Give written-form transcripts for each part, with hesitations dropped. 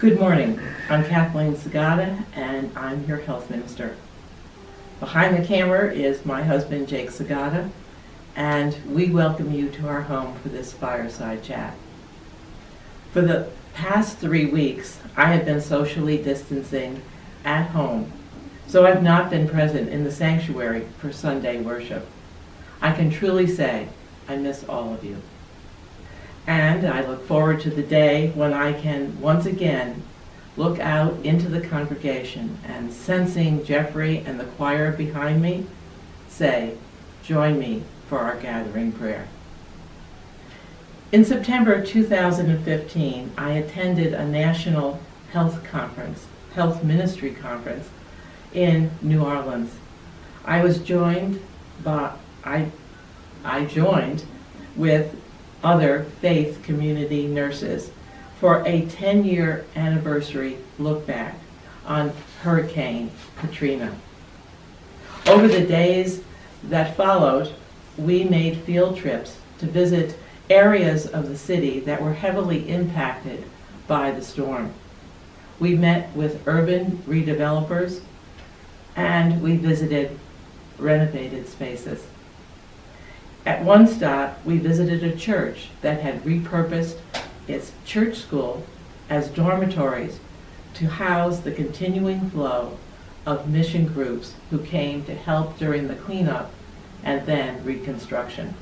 Good morning. I'm Kathleen and I'm your health minister. Behind the camera is my husband, Jake Sagata, and we welcome you to our home for this fireside chat. For the past 3 weeks, I have been socially distancing at home, so I've not been present in the sanctuary for Sunday worship. I can truly say I miss all of you. And I look forward to the day when I can once again look out into the congregation and, sensing Jeffrey and the choir behind me, say, "Join me for our gathering prayer." In September 2015, I attended a national health ministry conference in New Orleans. I joined with other faith community nurses for a 10-year anniversary look back on Hurricane Katrina. Over the days that followed, we made field trips to visit areas of the city that were heavily impacted by the storm. We met with urban redevelopers and we visited renovated spaces. At one stop, we visited a church that had repurposed its church school as dormitories to house the continuing flow of mission groups who came to help during the cleanup and then reconstruction.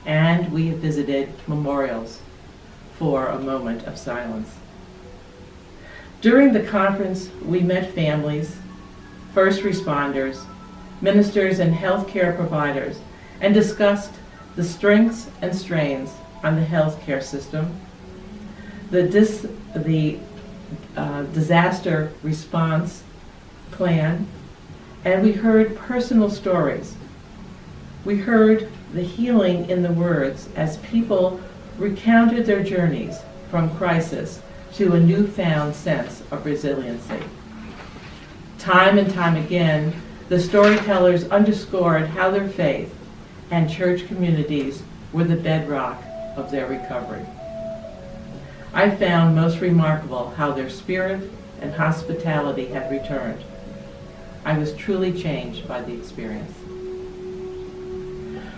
And we visited memorials for a moment of silence. During the conference, we met families, first responders, ministers, and healthcare providers, and discussed the strengths and strains on the healthcare system, the disaster response plan, and we heard personal stories. We heard the healing in the words as people recounted their journeys from crisis to a newfound sense of resiliency. Time and time again, the storytellers underscored how their faith and church communities were the bedrock of their recovery. I found most remarkable how their spirit and hospitality had returned. I was truly changed by the experience.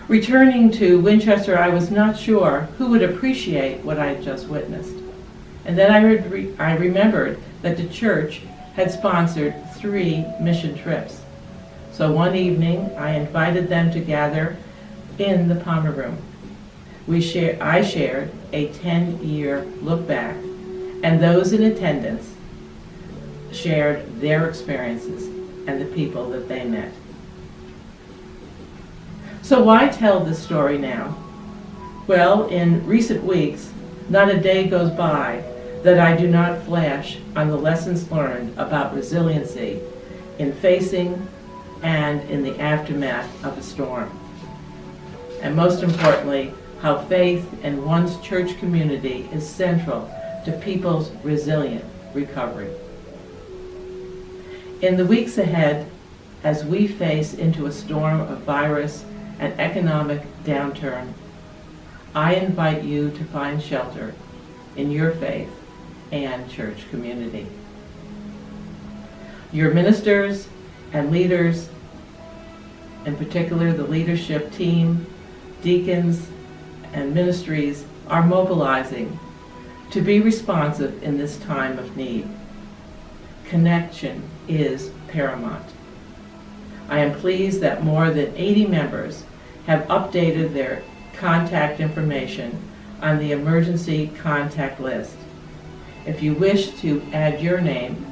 Returning to Winchester, I was not sure who would appreciate what I had just witnessed. And then I remembered that the church had sponsored 3 mission trips. So one evening, I invited them to gather in the Palmer Room. I shared a 10-year look back, and those in attendance shared their experiences and the people that they met. So why tell this story now? Well, in recent weeks, not a day goes by that I do not flash on the lessons learned about resiliency in facing and in the aftermath of a storm. And most importantly, how faith in one's church community is central to people's resilient recovery. In the weeks ahead, as we face into a storm of virus and economic downturn, I invite you to find shelter in your faith and church community. Your ministers and leaders, in particular the leadership team, deacons, and ministries, are mobilizing to be responsive in this time of need. Connection is paramount. I am pleased that more than 80 members have updated their contact information on the emergency contact list. If you wish to add your name,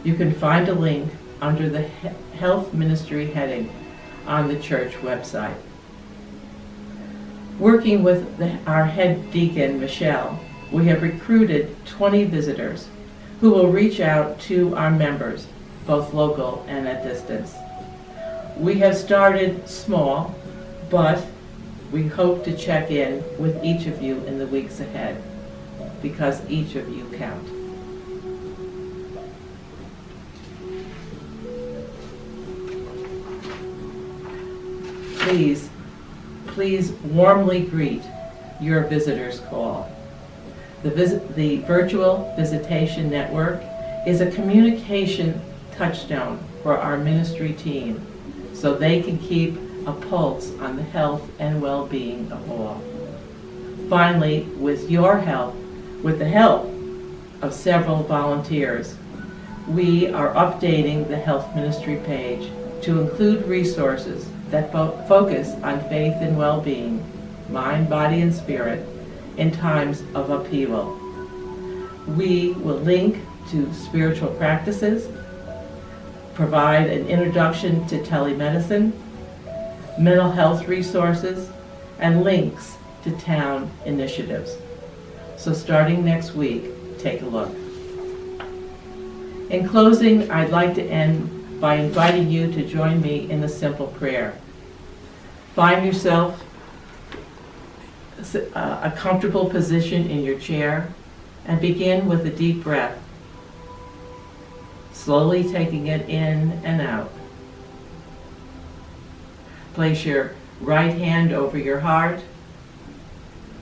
you can find a link under the Health Ministry heading on the church website. Working with our head deacon, Michelle, we have recruited 20 visitors who will reach out to our members, both local and at distance. We have started small, but we hope to check in with each of you in the weeks ahead, because each of you count. Please warmly greet your visitor's call. The virtual visitation network is a communication touchstone for our ministry team so they can keep a pulse on the health and well-being of all. Finally, with the help of several volunteers, we are updating the health ministry page to include resources that focus on faith and well-being, mind, body, and spirit in times of upheaval. We will link to spiritual practices, provide an introduction to telemedicine, mental health resources, and links to town initiatives. So starting next week, take a look. In closing, I'd like to end by inviting you to join me in a simple prayer. Find yourself a comfortable position in your chair and begin with a deep breath, slowly taking it in and out. Place your right hand over your heart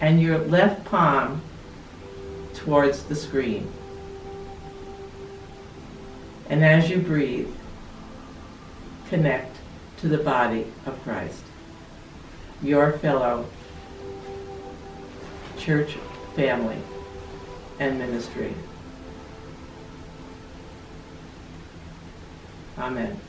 and your left palm towards the screen. And as you breathe, connect to the body of Christ, your fellow church family and ministry. Amen.